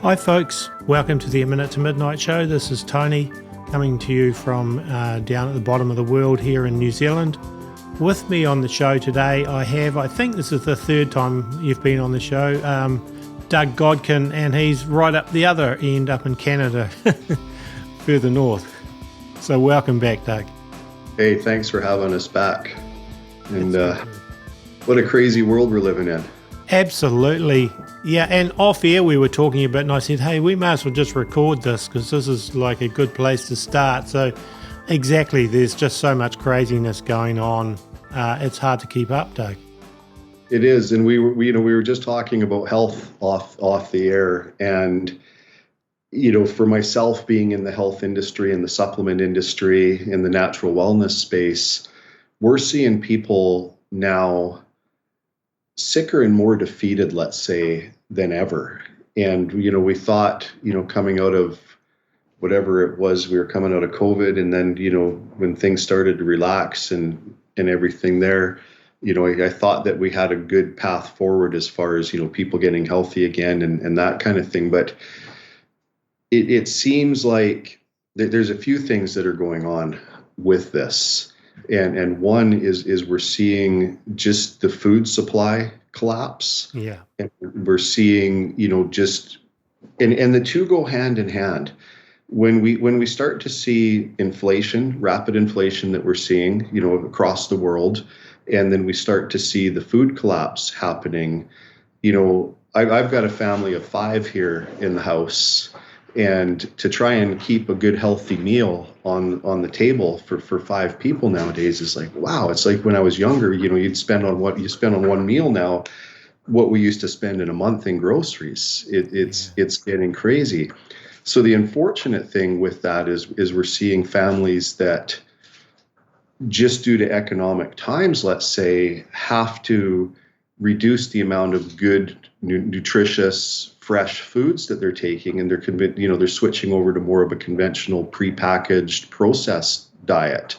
Hi folks, welcome to the Minute to Midnight Show. This is Tony coming to you from down at the bottom of the world here in New Zealand. With me on the show today I think this is the third time you've been on the show, Doug Godkin, and he's right up the other end up in Canada, further north. So welcome back, Doug. Hey, thanks for having us back. And what a crazy world we're living in. Absolutely. Yeah, and off air we were talking a bit and I said, hey, we might as well just record this because this is like a good place to start. So exactly, there's just so much craziness going on. It's hard to keep up, Doug. It is, and we were just talking about health off the air, and for myself being in the health industry and the supplement industry in the natural wellness space, we're seeing people now sicker and more defeated, let's say, than ever. And, we thought, coming out of whatever it was, we were coming out of COVID, and then, when things started to relax and everything there, I thought that we had a good path forward as far as, people getting healthy again and that kind of thing. But it seems like there's a few things that are going on with this. And one is we're seeing just the food supply collapse. Yeah. And we're seeing, and the two go hand in hand. When we start to see inflation, rapid inflation that we're seeing, across the world, and then we start to see the food collapse happening, I've got a family of 5 here in the house. And to try and keep a good healthy meal on the table for 5 people nowadays is like, wow, it's like when I was younger, you'd spend on what you spend on one meal now, what we used to spend in a month in groceries. It's getting crazy. So the unfortunate thing with that is we're seeing families that just due to economic times, let's say, have to reduce the amount of good, nutritious, fresh foods that they're taking, and they're switching over to more of a conventional prepackaged processed diet.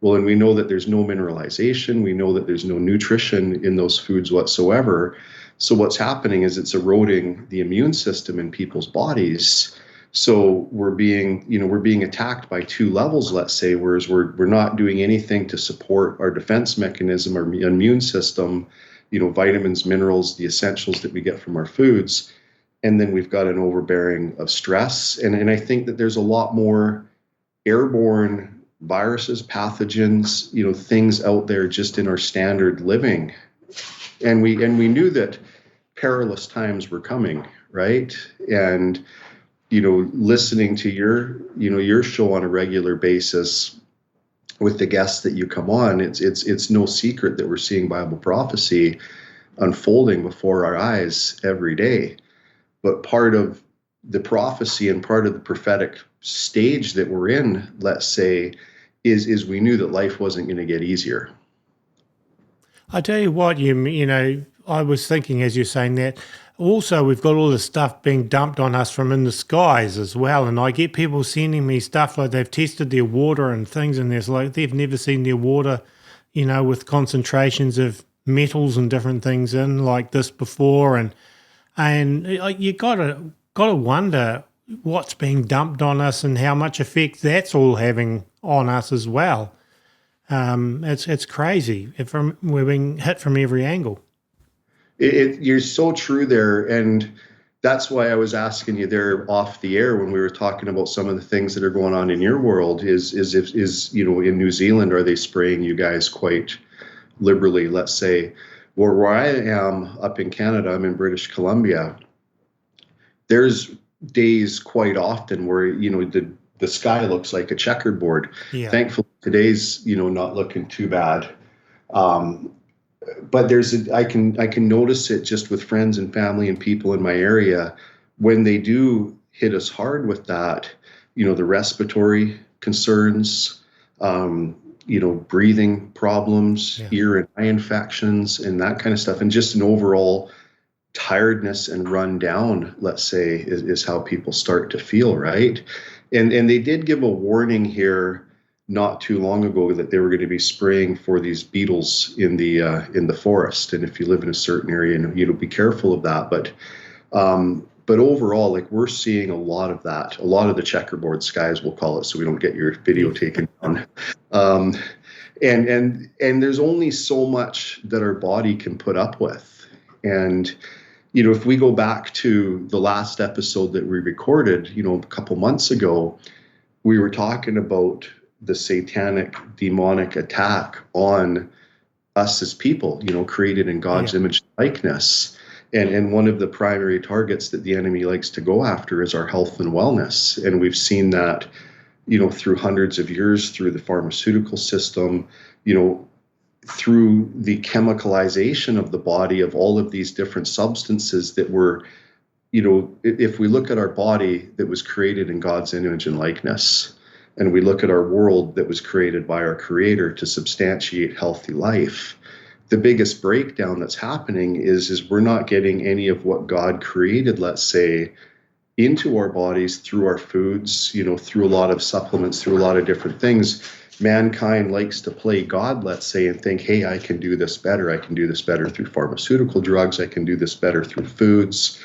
Well, and we know that there's no mineralization, we know that there's no nutrition in those foods whatsoever. So what's happening is it's eroding the immune system in people's bodies. So we're being attacked by 2 levels, let's say, whereas we're not doing anything to support our defense mechanism, our immune system, vitamins, minerals, the essentials that we get from our foods. And then we've got an overbearing of stress. And I think that there's a lot more airborne viruses, pathogens, things out there just in our standard living. And we knew that perilous times were coming, right? And, listening to your show on a regular basis with the guests that you come on, it's no secret that we're seeing Bible prophecy unfolding before our eyes every day. But part of the prophecy and part of the prophetic stage that we're in, let's say, is we knew that life wasn't going to get easier. I tell you what, I was thinking as you're saying that, also we've got all this stuff being dumped on us from in the skies as well. And I get people sending me stuff like they've tested their water and things, and there's like they've never seen their water, with concentrations of metals and different things in like this before. And you gotta wonder what's being dumped on us and how much effect that's all having on us as well. It's crazy. We're being hit from every angle. You're so true there, and that's why I was asking you there off the air when we were talking about some of the things that are going on in your world. Is in New Zealand, are they spraying you guys quite liberally? Let's say. Where I am up in Canada, I'm in British Columbia, there's days quite often where, the sky looks like a checkerboard. Yeah. Thankfully, today's, not looking too bad. But I can notice it just with friends and family and people in my area when they do hit us hard with that, the respiratory concerns, breathing problems, ear and eye infections, and that kind of stuff, and just an overall tiredness and run down, let's say, is how people start to feel, right? And they did give a warning here not too long ago that they were going to be spraying for these beetles in the forest, and if you live in a certain area, be careful of that. But But overall, like we're seeing a lot of that, a lot of the checkerboard skies, we'll call it, so we don't get your video taken down. Um, and there's only so much that our body can put up with. And if we go back to the last episode that we recorded, a couple months ago, we were talking about the satanic, demonic attack on us as people, created in God's image and likeness. And one of the primary targets that the enemy likes to go after is our health and wellness. And we've seen that, through hundreds of years, through the pharmaceutical system, through the chemicalization of the body of all of these different substances that were, if we look at our body that was created in God's image and likeness, and we look at our world that was created by our Creator to substantiate healthy life, the biggest breakdown that's happening is we're not getting any of what God created, let's say, into our bodies through our foods, through a lot of supplements, through a lot of different things. Mankind likes to play God, let's say, and think, hey, I can do this better. I can do this better through pharmaceutical drugs. I can do this better through foods.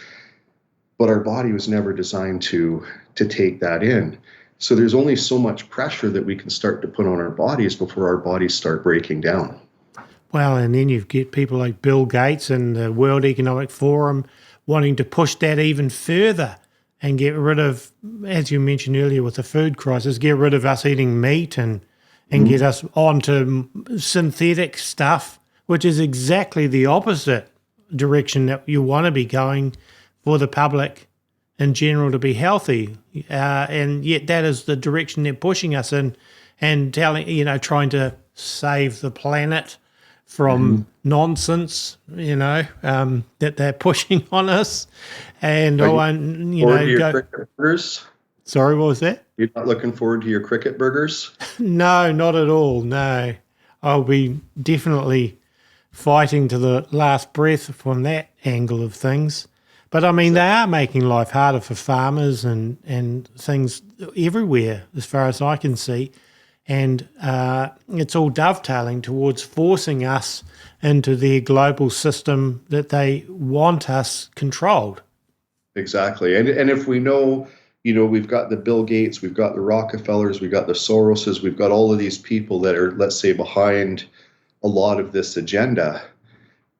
But our body was never designed to take that in. So there's only so much pressure that we can start to put on our bodies before our bodies start breaking down. Well, and then you get people like Bill Gates and the World Economic Forum wanting to push that even further and get rid of, as you mentioned earlier with the food crisis, get rid of us eating meat and get us onto synthetic stuff, which is exactly the opposite direction that you want to be going for the public in general to be healthy. And yet that is the direction they're pushing us in and trying to save the planet from nonsense, that they're pushing on us. And cricket burgers? Sorry, what was that? You're not looking forward to your cricket burgers? No, not at all. No, I'll be definitely fighting to the last breath from that angle of things. But I mean, they are making life harder for farmers and things everywhere, as far as I can see. And it's all dovetailing towards forcing us into their global system that they want us controlled. Exactly. And if we know, we've got the Bill Gates, we've got the Rockefellers, we've got the Soroses, we've got all of these people that are, let's say, behind a lot of this agenda.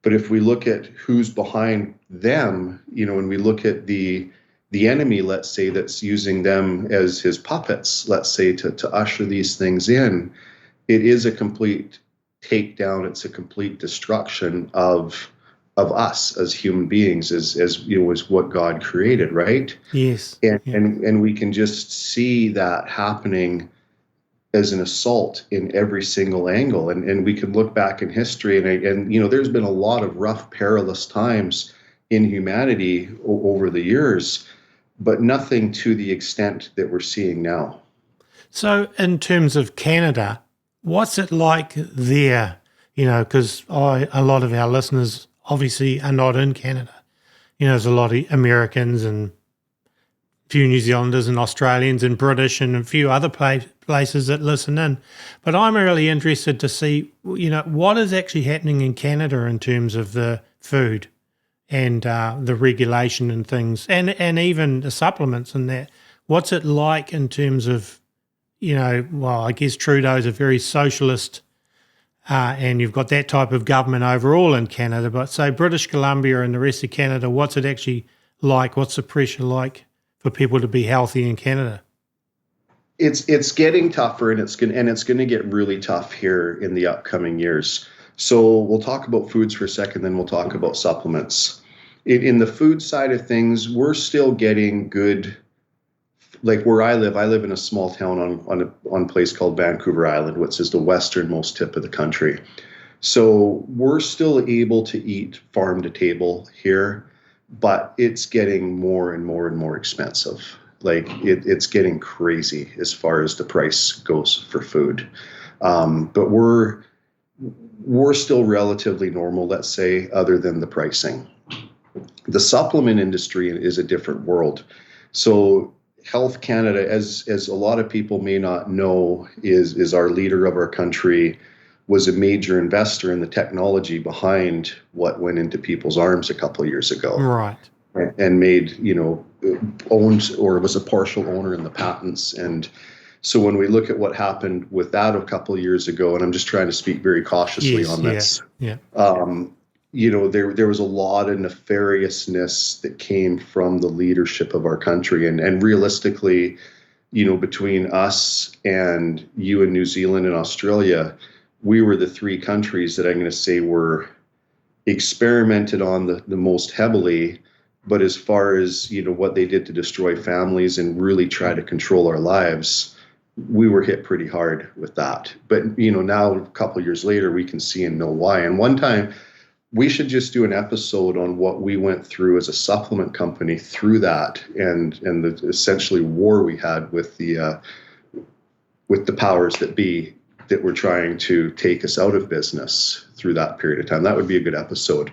But if we look at who's behind them, and we look at the enemy, let's say, that's using them as his puppets, let's say, to usher these things in, it is a complete takedown. It's a complete destruction of us as human beings, as what God created, right? Yes. And we can just see that happening as an assault in every single angle. And we can look back in history and there's been a lot of rough, perilous times in humanity over the years, but nothing to the extent that we're seeing now. So in terms of Canada, what's it like there? Because a lot of our listeners obviously are not in Canada. There's a lot of Americans and a few New Zealanders and Australians and British and a few other places that listen in. But I'm really interested to see, what is actually happening in Canada in terms of the food and the regulation and things, and even the supplements and that. What's it like in terms of, I guess Trudeau's a very socialist and you've got that type of government overall in Canada, but say British Columbia and the rest of Canada, what's it actually like? What's the pressure like for people to be healthy in Canada? It's getting tougher, and it's going to get really tough here in the upcoming years. So we'll talk about foods for a second, then we'll talk about supplements. In the food side of things, we're still getting good. Like where I live in a small town on a place called Vancouver Island, which is the westernmost tip of the country. So we're still able to eat farm to table here, but it's getting more and more and more expensive. Like it's getting crazy as far as the price goes for food. But we're still relatively normal, let's say, other than the pricing. The supplement industry is a different world. So Health Canada, as a lot of people may not know, is our leader of our country, was a major investor in the technology behind what went into people's arms a couple of years ago. Right. and made, owned or was a partial owner in the patents. And so when we look at what happened with that a couple of years ago, and I'm just trying to speak very cautiously Yes, on yeah, this, yeah. there was a lot of nefariousness that came from the leadership of our country. And realistically, between us and you and New Zealand and Australia, we were the three countries that I'm going to say were experimented on the most heavily. But as far as, what they did to destroy families and really try to control our lives, we were hit pretty hard with that. But, now a couple of years later, we can see and know why. And one time, we should just do an episode on what we went through as a supplement company through that, and the essentially war we had with the powers that be that were trying to take us out of business through that period of time. That would be a good episode.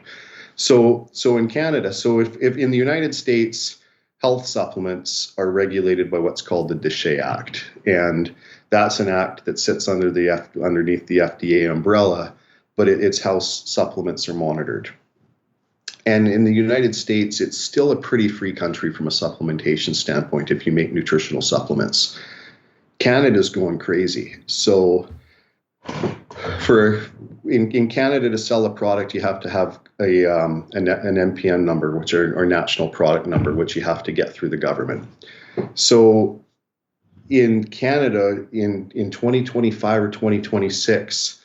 So in Canada, so if in the United States, health supplements are regulated by what's called the DSHEA Act, and that's an act that sits underneath the FDA umbrella, but its how supplements are monitored. And in the United States, it's still a pretty free country from a supplementation standpoint if you make nutritional supplements. Canada's going crazy. So in Canada, to sell a product, you have to have an NPN number, which are national product number, which you have to get through the government. So in Canada, in 2025 or 2026,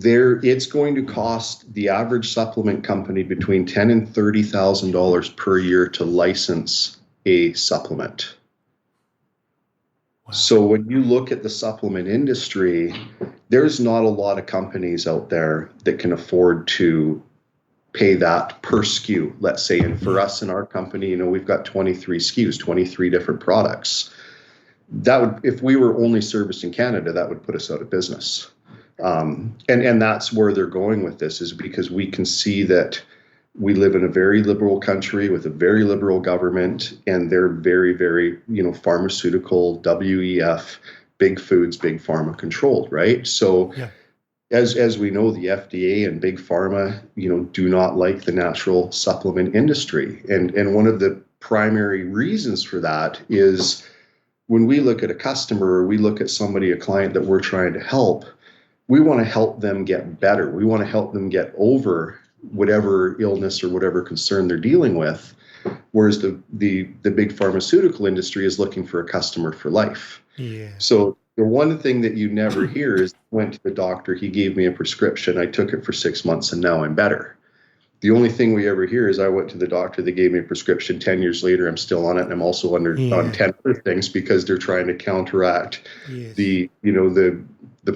it's going to cost the average supplement company between $10,000 and $30,000 per year to license a supplement. Wow. So when you look at the supplement industry, there's not a lot of companies out there that can afford to pay that per SKU, let's say. And for us in our company, we've got 23 SKUs, 23 different products. That would, if we were only serviced in Canada, that would put us out of business. And that's where they're going with this, is because we can see that we live in a very liberal country with a very liberal government, and they're very, very, pharmaceutical, WEF, big foods, big pharma controlled, right? So yeah. As we know, the FDA and big pharma, do not like the natural supplement industry. And one of the primary reasons for that is when we look at a customer, or we look at somebody, a client that we're trying to help, we want to help them get better. We want to help them get over whatever illness or whatever concern they're dealing with. Whereas the big pharmaceutical industry is looking for a customer for life. Yeah. So the one thing that you never hear is, went to the doctor, he gave me a prescription, I took it for 6 months, and now I'm better. The only thing we ever hear is, I went to the doctor, they gave me a prescription, 10 years later, I'm still on it, and I'm also on 10 other things, because they're trying to counteract the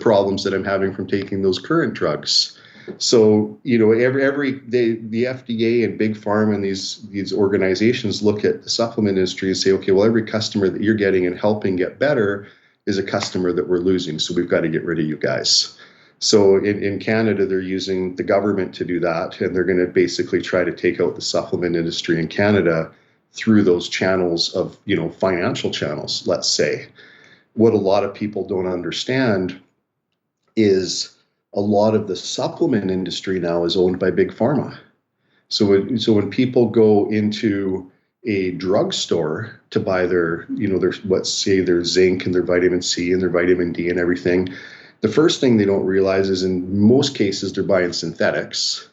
problems that I'm having from taking those current drugs. So, the FDA and big pharma and these organizations look at the supplement industry and say, okay, well, every customer that you're getting and helping get better is a customer that we're losing. So we've got to get rid of you guys. So in Canada, they're using the government to do that. And they're going to basically try to take out the supplement industry in Canada through those channels of, financial channels, let's say. What a lot of people don't understand is a lot of the supplement industry now is owned by big pharma. So when people go into a drugstore to buy their let's say their zinc and their vitamin C and their vitamin D and everything, the first thing they don't realize is, in most cases, they're buying synthetics.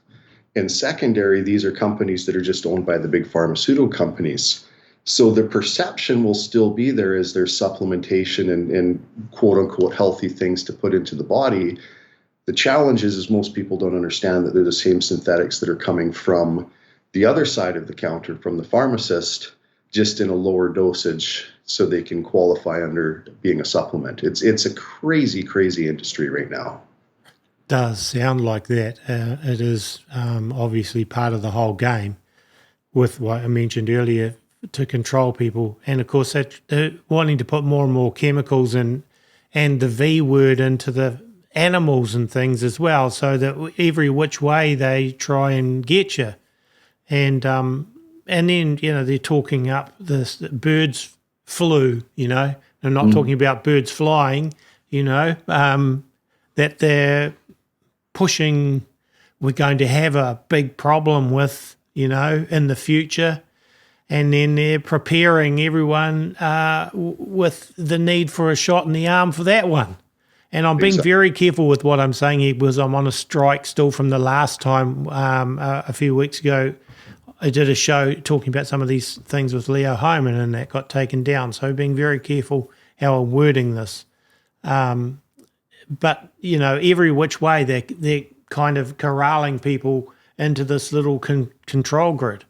And secondary, these are companies that are just owned by the big pharmaceutical companies. So the perception will still be there as there's supplementation and quote unquote healthy things to put into the body. The challenge is most people don't understand that they're the same synthetics that are coming from the other side of the counter, from the pharmacist, just in a lower dosage, so they can qualify under being a supplement. It's a crazy, crazy industry right now. Does sound like that. It is obviously part of the whole game, with what I mentioned earlier, to control people. And of course, wanting to put more and more chemicals and the V word into the animals and things as well, so that every which way they try and get you. And then, they're talking up this birds flu, they're not talking about birds flying, that they're pushing, we're going to have a big problem with, in the future. and then they're preparing everyone with the need for a shot in the arm for that one. And I'm being very careful with what I'm saying here because I'm on a strike still from the last time a few weeks ago. I did a show talking about some of these things with Leo Homan, and that got taken down. So being very careful how I'm wording this. But, you know, every which way they're kind of corralling people into this little control grid.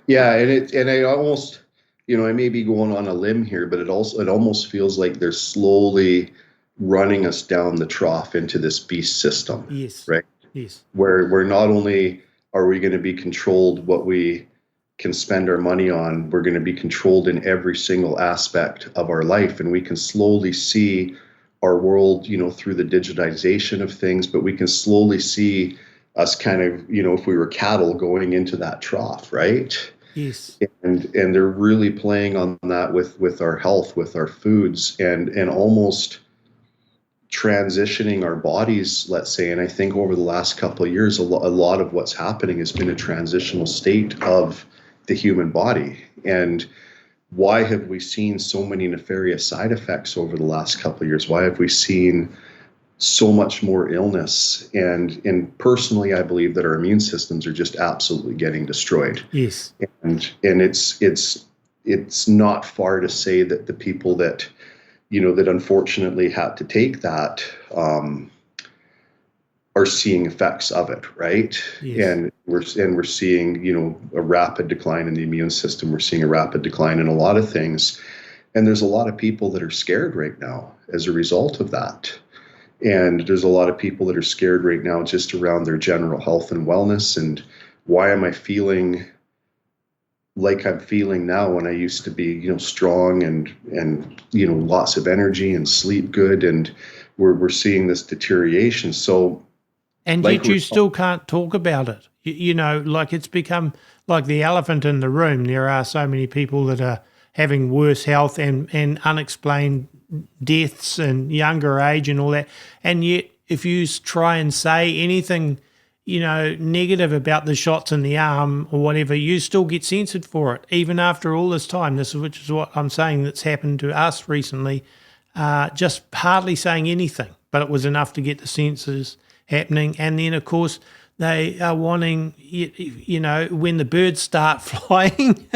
Yeah, and I almost, you know, I may be going on a limb here, but it almost feels like they're slowly running us down the trough into this beast system. Yes. Right. Yes. Where not only are we going to be controlled what we can spend our money on, we're going to be controlled in every single aspect of our life, and we can slowly see our world, you know, through the digitization of things, but we can slowly see us kind of, you know, if we were cattle going into that trough, right? Yes. And they're really playing on that with our health, with our foods, and almost transitioning our bodies, let's say. And I think over the last couple of years, a lot of what's happening has been a transitional state of the human body. And why have we seen so many nefarious side effects over the last couple of years? Why have we seen so much more illness? And personally, I believe that our immune systems are just absolutely getting destroyed. Yes. And it's not far to say that the people that, you know, that unfortunately had to take that are seeing effects of it, right? Yes. And we're seeing, you know, a rapid decline in the immune system. We're seeing a rapid decline in a lot of things. And there's a lot of people that are scared right now as a result of that. And there's a lot of people that are scared right now just around their general health and wellness. And why am I feeling like I'm feeling now when I used to be, you know, strong and you know, lots of energy and sleep good, and we're seeing this deterioration. So, and like, yet you still can't talk about it. You know, like it's become like the elephant in the room. There are so many people that are having worse health and unexplained deaths and younger age and all that. And yet if you try and say anything, you know, negative about the shots in the arm or whatever, you still get censored for it, even after all this time. Which is what I'm saying that's happened to us recently, just hardly saying anything, but it was enough to get the censors happening. And then, of course, they are wanting, you know, when the birds start flying,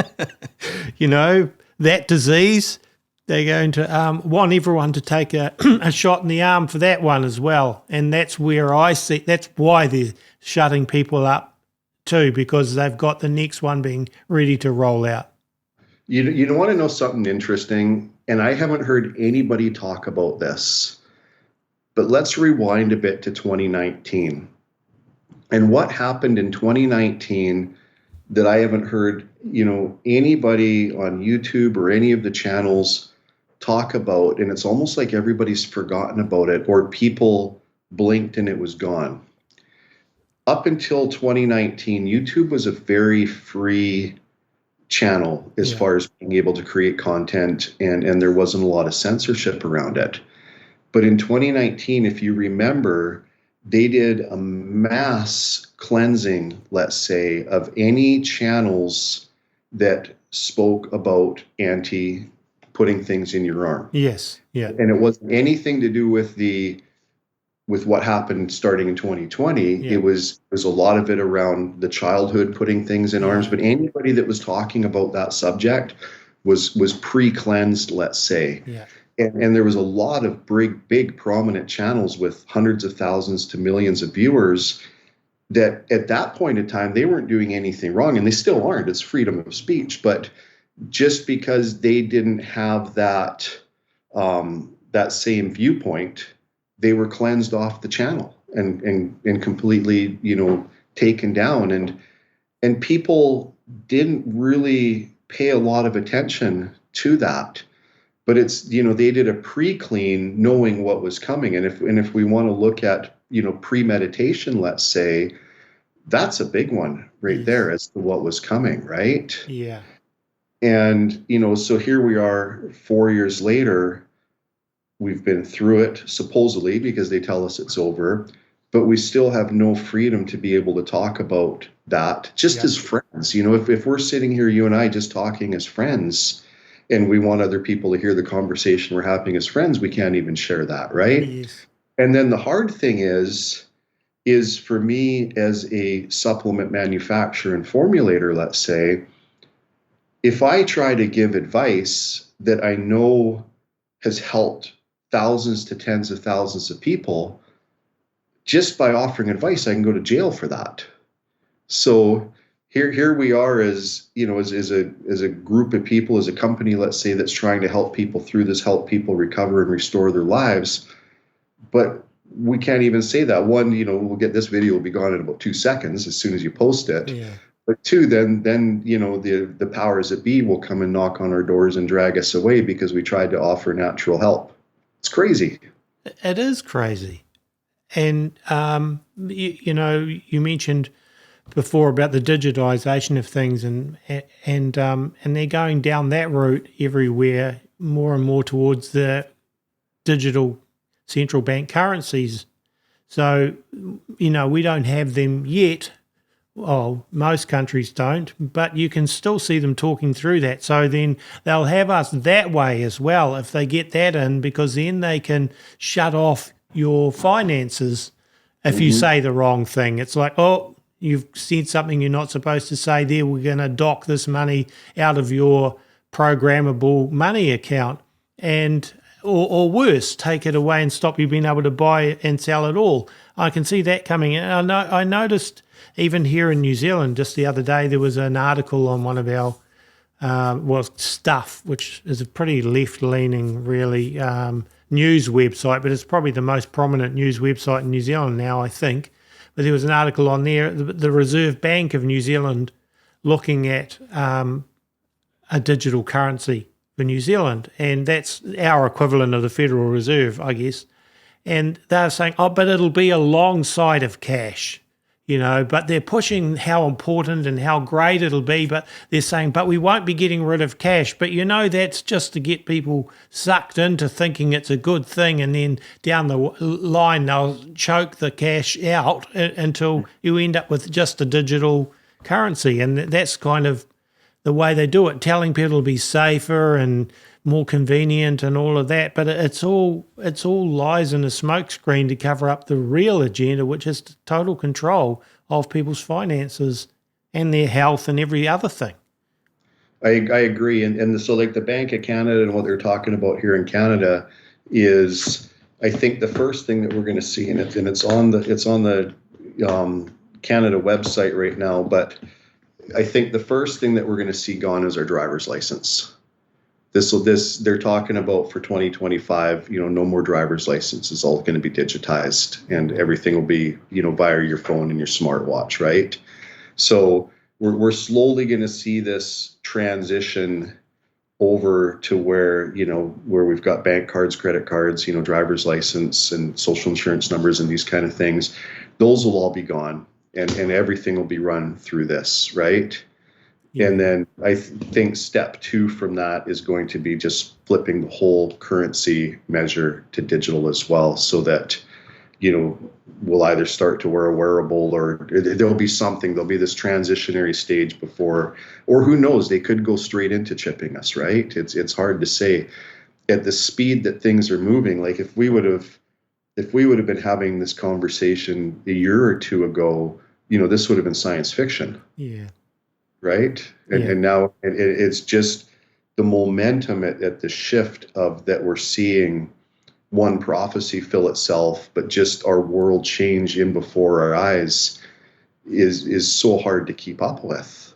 you know, that disease, they're going to want everyone to take a shot in the arm for that one as well. And that's where I see, that's why they're shutting people up too, because they've got the next one being ready to roll out. You don't want to know something interesting, and I haven't heard anybody talk about this, but let's rewind a bit to 2019. And what happened in 2019 that I haven't heard, you know, anybody on YouTube or any of the channels talk about, and it's almost like everybody's forgotten about it, or people blinked and it was gone. Up until 2019, YouTube was a very free channel as far as being able to create content, and there wasn't a lot of censorship around it. But in 2019, if you remember, they did a mass cleansing, let's say, of any channels that spoke about putting things in your arm. Yes. Yeah. And it wasn't anything to do with what happened starting in 2020. Yeah. It was a lot of it around the childhood putting things in arms. But anybody that was talking about that subject was pre-cleansed, let's say. Yeah. And there was a lot of big prominent channels with hundreds of thousands to millions of viewers that at that point in time, they weren't doing anything wrong, and they still aren't. It's freedom of speech. But just because they didn't have that same viewpoint, they were cleansed off the channel and completely, you know, taken down. And people didn't really pay a lot of attention to that. But it's, you know, they did a pre-clean knowing what was coming. And if we want to look at, you know, premeditation, let's say, that's a big one right there as to what was coming, right? Yeah. And, you know, so here we are 4 years later. We've been through it, supposedly, because they tell us it's over. but we still have no freedom to be able to talk about that just as friends. If we're sitting here, you and I, just talking as friends, and we want other people to hear the conversation we're having as friends, we can't even share that, right? Yes. And then the hard thing is for me as a supplement manufacturer and formulator, let's say, if I try to give advice that I know has helped thousands to tens of thousands of people, just by offering advice, I can go to jail for that. So here we are as a group of people, as a company, let's say, that's trying to help people through this, help people recover and restore their lives. But we can't even say that. One, we'll get this video will be gone in about 2 seconds as soon as you post it. Yeah. But two, then the powers that be will come and knock on our doors and drag us away because we tried to offer natural help. It's crazy. It is crazy. And, you mentioned before about the digitization of things and they're going down that route everywhere, more and more towards the digital central bank currencies. So, we don't have them yet. Well, most countries don't, but you can still see them talking through that. So then they'll have us that way as well if they get that in, because then they can shut off your finances if you say the wrong thing. It's like, oh, you've said something you're not supposed to say there. We're going to dock this money out of your programmable money account, and or worse, take it away and stop you being able to buy and sell it all. I can see that coming in. I noticed even here in New Zealand just the other day, there was an article on one of our, Stuff, which is a pretty left-leaning, really, news website, but it's probably the most prominent news website in New Zealand now, I think. But there was an article on there, the Reserve Bank of New Zealand looking at a digital currency for New Zealand, and that's our equivalent of the Federal Reserve, I guess. And they're saying, oh, but it'll be alongside of cash, but they're pushing how important and how great it'll be, but they're saying, but we won't be getting rid of cash. But that's just to get people sucked into thinking it's a good thing, and then down the line they'll choke the cash out until you end up with just a digital currency. And that's kind of the way they do it, telling people to be safer and more convenient and all of that, but it's all lies in a smokescreen to cover up the real agenda, which is total control of people's finances and their health and every other thing. I agree, and so like the Bank of Canada and what they're talking about here in Canada is, I think the first thing that we're going to see, and it's on the Canada website right now, but I think the first thing that we're going to see gone is our driver's license. They're talking about for 2025, no more driver's license. It's all going to be digitized, and everything will be, via your phone and your smartwatch, right? So we're slowly going to see this transition over to where we've got bank cards, credit cards, driver's license and social insurance numbers and these kind of things. Those will all be gone, and everything will be run through this, right? Yeah. And then I think step 2 from that is going to be just flipping the whole currency measure to digital as well, so that, we'll either start to wear a wearable, or there'll be this transitionary stage before, or who knows, they could go straight into chipping us, right? It's hard to say. At the speed that things are moving, like if we would have been having this conversation a year or two ago, this would have been science fiction. Yeah. Right. And now it's just the momentum at the shift of that we're seeing one prophecy fill itself, but just our world change in before our eyes is so hard to keep up with.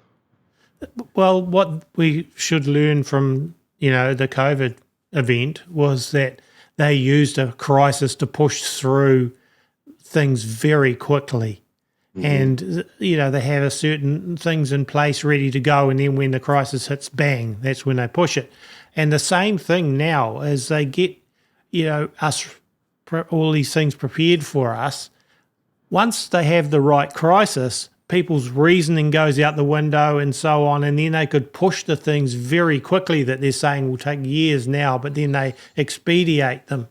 Well, what we should learn from, the COVID event was that they used a crisis to push through things very quickly. And, they have a certain things in place ready to go. And then when the crisis hits, bang, that's when they push it. And the same thing now as they get, all these things prepared for us. Once they have the right crisis, people's reasoning goes out the window and so on. And then they could push the things very quickly that they're saying will take years now, but then they expedite them.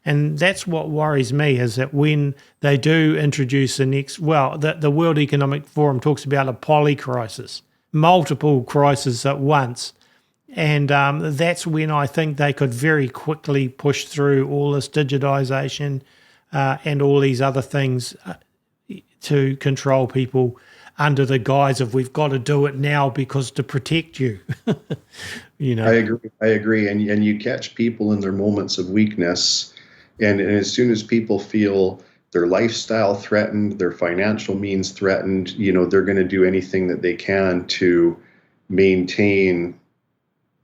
And that's what worries me, is that when they do introduce the World Economic Forum talks about a polycrisis, multiple crises at once. And that's when I think they could very quickly push through all this digitization and all these other things to control people under the guise of we've got to do it now because to protect you. I agree. And you catch people in their moments of weakness. And as soon as people feel their lifestyle threatened, their financial means threatened, they're going to do anything that they can to maintain,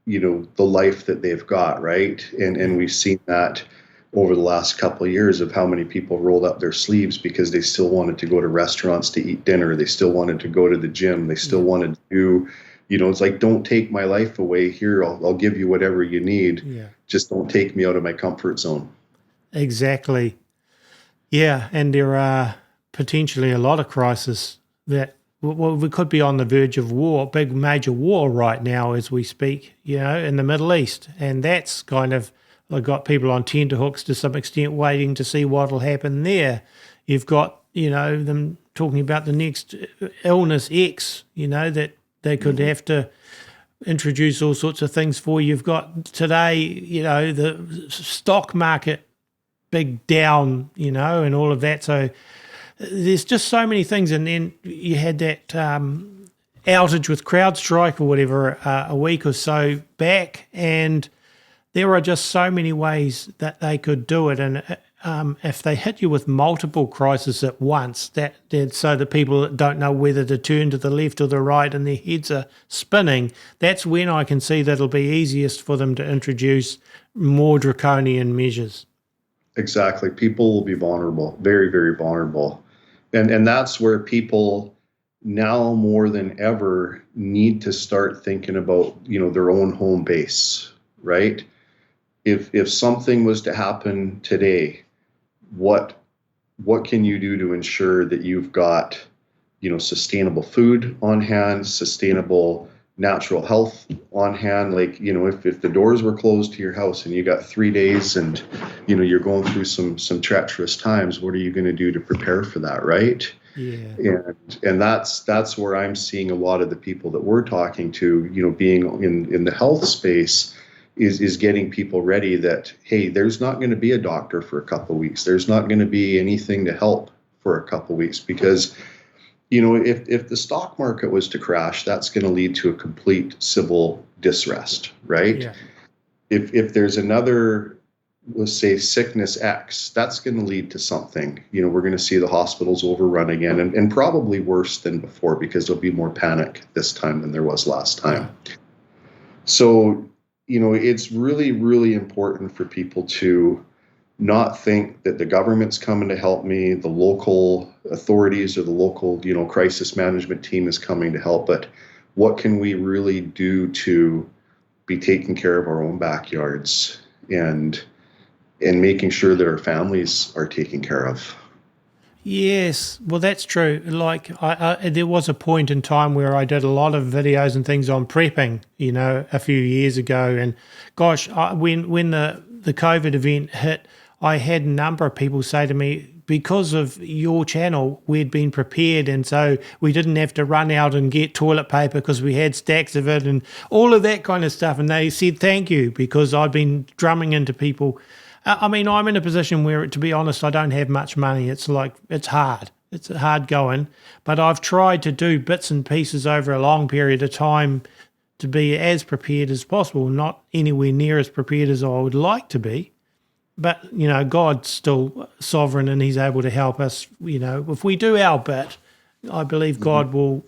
the life that they've got, right? And we've seen that over the last couple of years of how many people rolled up their sleeves because they still wanted to go to restaurants to eat dinner. They still wanted to go to the gym. They still wanted to, it's like, don't take my life away here. I'll give you whatever you need. Yeah. Just don't take me out of my comfort zone. Exactly. Yeah, and there are potentially a lot of crises that we could be on the verge of war, big major war right now as we speak, in the Middle East. And that's kind of, I've got people on tenterhooks to some extent waiting to see what will happen there. You've got, them talking about the next illness X, that they could have to introduce all sorts of things for. You've got today, the stock market big down, and all of that. So there's just so many things. And then you had that outage with CrowdStrike or whatever a week or so back, and there are just so many ways that they could do it. And if they hit you with multiple crises at once, so that people don't know whether to turn to the left or the right and their heads are spinning, that's when I can see that it'll be easiest for them to introduce more draconian measures. Exactly. People will be vulnerable, very, very vulnerable. And that's where people now more than ever need to start thinking about, their own home base, right? If something was to happen today, what can you do to ensure that you've got, sustainable food on hand, sustainable natural health on hand? Like, if the doors were closed to your house and you got 3 days and, you're going through some treacherous times, what are you going to do to prepare for that, right? Yeah. And that's where I'm seeing a lot of the people that we're talking to, being in the health space, is getting people ready that, hey, there's not going to be a doctor for a couple of weeks. There's not going to be anything to help for a couple of weeks because, if the stock market was to crash, that's going to lead to a complete civil disrest, right? Yeah. If there's another, let's say, sickness X, that's going to lead to something. We're going to see the hospitals overrun again, and probably worse than before because there'll be more panic this time than there was last time. Yeah. So, it's really, really important for people to not think that the government's coming to help me, the local authorities or the local, crisis management team is coming to help, but what can we really do to be taking care of our own backyards and making sure that our families are taken care of? Yes, well, that's true. Like, there was a point in time where I did a lot of videos and things on prepping, a few years ago. And gosh, when the COVID event hit, I had a number of people say to me, because of your channel, we'd been prepared, and so we didn't have to run out and get toilet paper because we had stacks of it and all of that kind of stuff. And they said thank you, because I've been drumming into people. I mean, I'm in a position where, to be honest, I don't have much money. It's hard. It's hard going. But I've tried to do bits and pieces over a long period of time to be as prepared as possible, not anywhere near as prepared as I would like to be. But, God's still sovereign and he's able to help us. If we do our bit, I believe God will,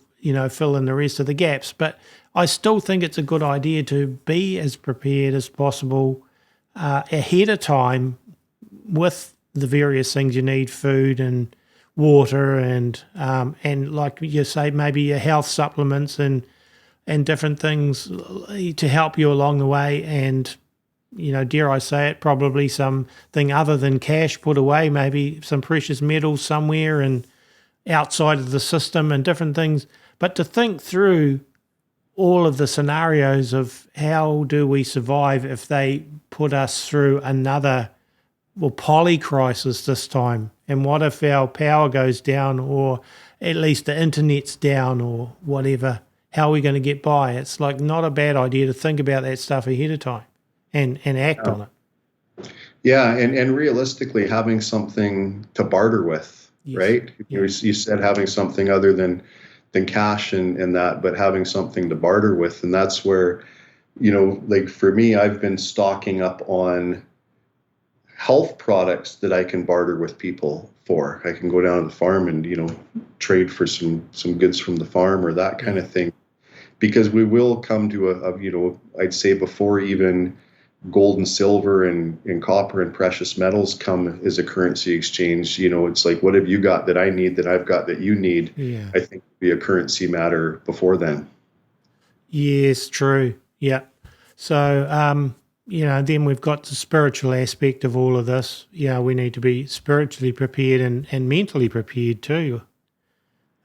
fill in the rest of the gaps. But I still think it's a good idea to be as prepared as possible ahead of time with the various things you need, food and water and like you say, maybe your health supplements and different things to help you along the way. And, dare I say it, probably something other than cash put away, maybe some precious metals somewhere and outside of the system and different things. But to think through all of the scenarios of how do we survive if they put us through another poly crisis this time? And what if our power goes down, or at least the internet's down, or whatever? How are we going to get by? It's like not a bad idea to think about that stuff ahead of time and act on it. Yeah, and realistically, having something to barter with, Yes. right? Yeah. You said having something other than cash and that, but having something to barter with, and that's where, like for me, I've been stocking up on health products that I can barter with people for. I can go down to the farm and trade for some goods from the farm or that kind of thing, because we will come to I'd say before even gold and silver and copper and precious metals come as a currency exchange. It's like, what have you got that I need that I've got that you need? Yeah. I think it'd be a currency matter before then. Yes, true. Yeah. So, then we've got the spiritual aspect of all of this. We need to be spiritually prepared and mentally prepared too,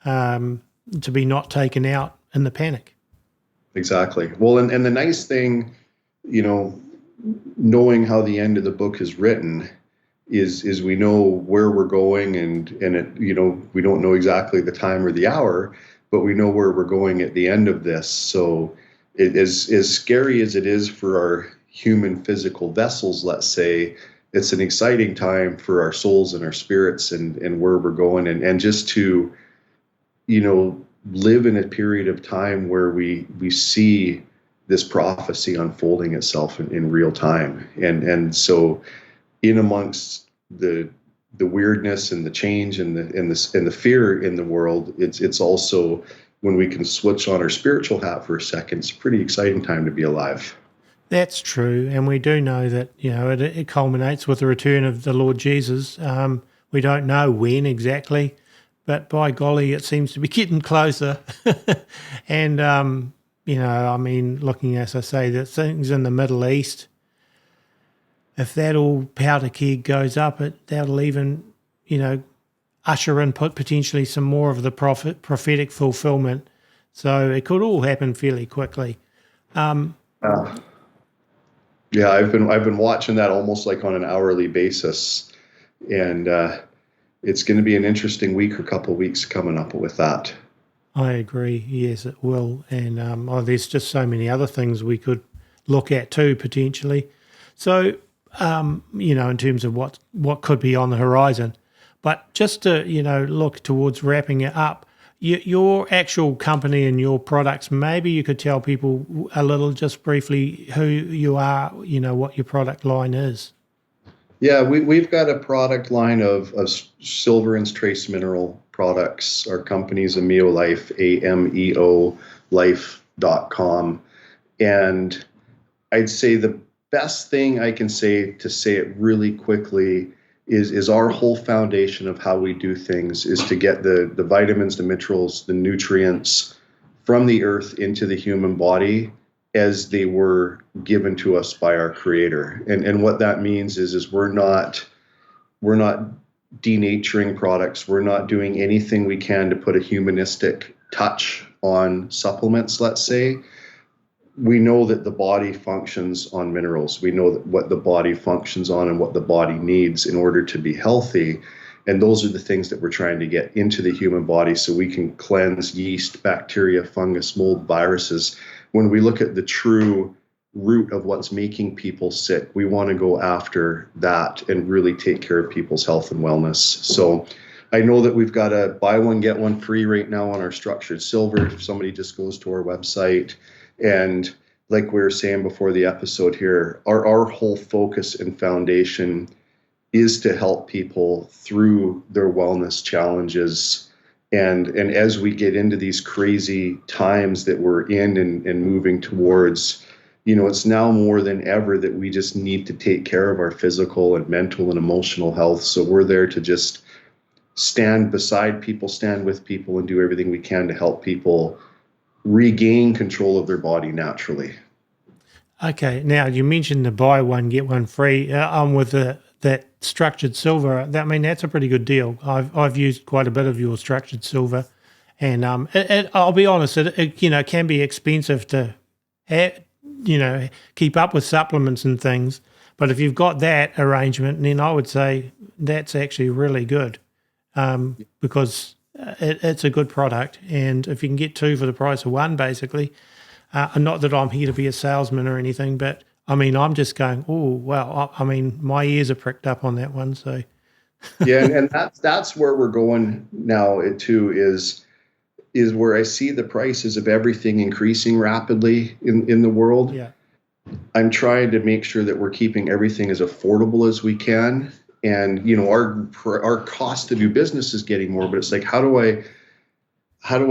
to be not taken out in the panic. Exactly. Well, and the nice thing, knowing how the end of the book is written is we know where we're going, and it, we don't know exactly the time or the hour, but we know where we're going at the end of this. So it is as scary as it is for our human physical vessels, let's say, it's an exciting time for our souls and our spirits and where we're going, and just to, live in a period of time where we see this prophecy unfolding itself in real time. And so in amongst the weirdness and the change and the fear in the world, it's also when we can switch on our spiritual hat for a second, it's a pretty exciting time to be alive. That's true. And we do know that, it culminates with the return of the Lord Jesus. We don't know when exactly, but by golly, it seems to be getting closer. And, looking, as I say, the things in the Middle East, if that all powder keg goes up, that'll even, usher in potentially some more of the prophetic fulfillment. So it could all happen fairly quickly. Yeah, I've been watching that almost like on an hourly basis, and it's going to be an interesting week or couple of weeks coming up with that. I agree. Yes, it will. And there's just so many other things we could look at too, potentially. So, in terms of what could be on the horizon. But just to, look towards wrapping it up, your actual company and your products, maybe you could tell people a little, just briefly, who you are, what your product line is. Yeah, we've got a product line of silver and trace mineral products. Our company's Ameo Life, AMEO life.com. And I'd say the best thing I can say, to say it really quickly, is our whole foundation of how we do things is to get the vitamins, the minerals, the nutrients from the earth into the human body as they were given to us by our creator. And what that means is we're not denaturing products. We're not doing anything we can to put a humanistic touch on supplements, let's say. We know that the body functions on minerals. We know that what the body functions on and what the body needs in order to be healthy. And those are the things that we're trying to get into the human body so we can cleanse yeast, bacteria, fungus, mold, viruses. When we look at the true root of what's making people sick, we want to go after that and really take care of people's health and wellness. So I know that we've got a buy one, get one free right now on our structured silver. If somebody just goes to our website. And like we were saying before the episode here, our whole focus and foundation is to help people through their wellness challenges. And as we get into these crazy times that we're in and moving towards, it's now more than ever that we just need to take care of our physical and mental and emotional health. So we're there to just stand beside people, stand with people, and do everything we can to help people regain control of their body naturally. Okay, now you mentioned the buy one, get one free. With that structured silver, that's a pretty good deal. I've used quite a bit of your structured silver, and I'll be honest, it can be expensive to keep up with supplements and things. But if you've got that arrangement, then I would say that's actually really good, because it's a good product. And if you can get 2 for the price of 1, basically, not that I'm here to be a salesman or anything, but I mean, I'm just going, oh, wow. I mean, my ears are pricked up on that one. So yeah, and that's where we're going now too, is where I see the prices of everything increasing rapidly in the world. yeah. I'm trying to make sure that we're keeping everything as affordable as we can. And, you know, our cost to do business is getting more, but it's like, how do I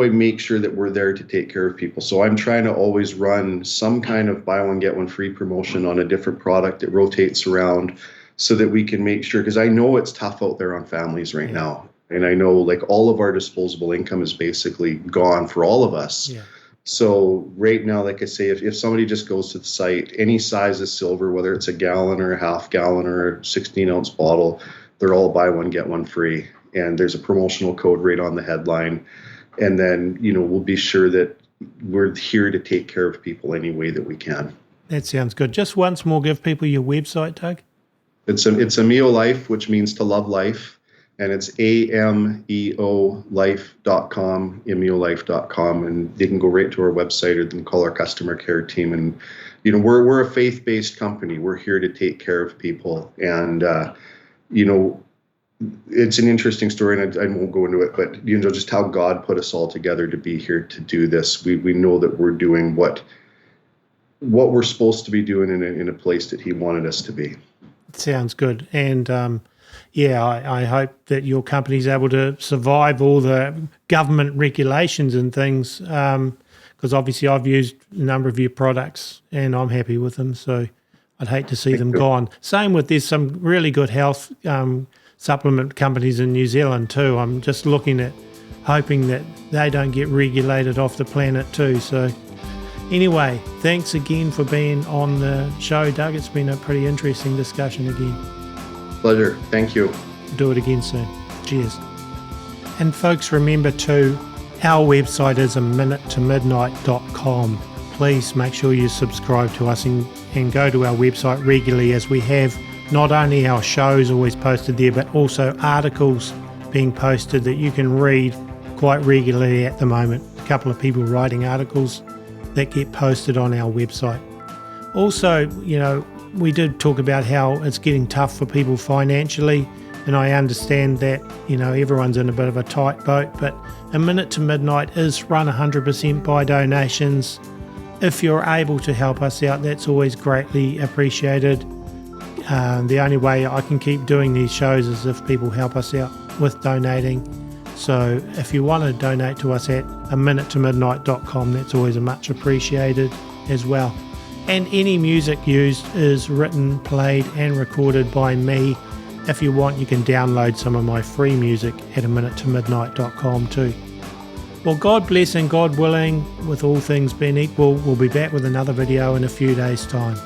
make sure that we're there to take care of people? So I'm trying to always run some kind of buy one, get one free promotion on a different product that rotates around, so that we can make sure, because I know it's tough out there on families right now. And I know, like, all of our disposable income is basically gone for all of us. Yeah. So right now, like I say, if somebody just goes to the site, any size of silver, whether it's a gallon or a half gallon or a 16-ounce bottle, they're all buy one, get one free. And there's a promotional code right on the headline. And then, you know, we'll be sure that we're here to take care of people any way that we can. That sounds good. Just once more, give people your website, Doug. It's Ameo Life, which means to love life. And it's ameolife.com, ameolife.com. And they can go right to our website, or they can call our customer care team. And, you know, we're a faith-based company. We're here to take care of people. And, you know, it's an interesting story, and I won't go into it, but, you know, just how God put us all together to be here to do this. We know that we're doing what we're supposed to be doing in a place that He wanted us to be. Sounds good. And I hope that your company's able to survive all the government regulations and things, because obviously I've used a number of your products and I'm happy with them. So I'd hate to see them gone. Same with, there's some really good health supplement companies in New Zealand too. I'm just hoping that they don't get regulated off the planet too. So anyway, thanks again for being on the show, Doug. It's been a pretty interesting discussion again. Pleasure. Thank you. Do it again soon. Cheers. And folks, remember too, our website is aminutemidnight.com. Please make sure you subscribe to us and go to our website regularly, as we have not only our shows always posted there, but also articles being posted that you can read quite regularly at the moment. A couple of people writing articles that get posted on our website. Also, you know, we did talk about how it's getting tough for people financially, and I understand that, you know, everyone's in a bit of a tight boat, but A Minute to Midnight is run 100% by donations. If you're able to help us out, that's always greatly appreciated. The only way I can keep doing these shows is if people help us out with donating. So if you want to donate to us at aminutemidnight.com, that's always much appreciated as well. And any music used is written, played and recorded by me. If you want, you can download some of my free music at aminutemidnight.com too. Well, God bless, and God willing, with all things being equal, we'll be back with another video in a few days' time.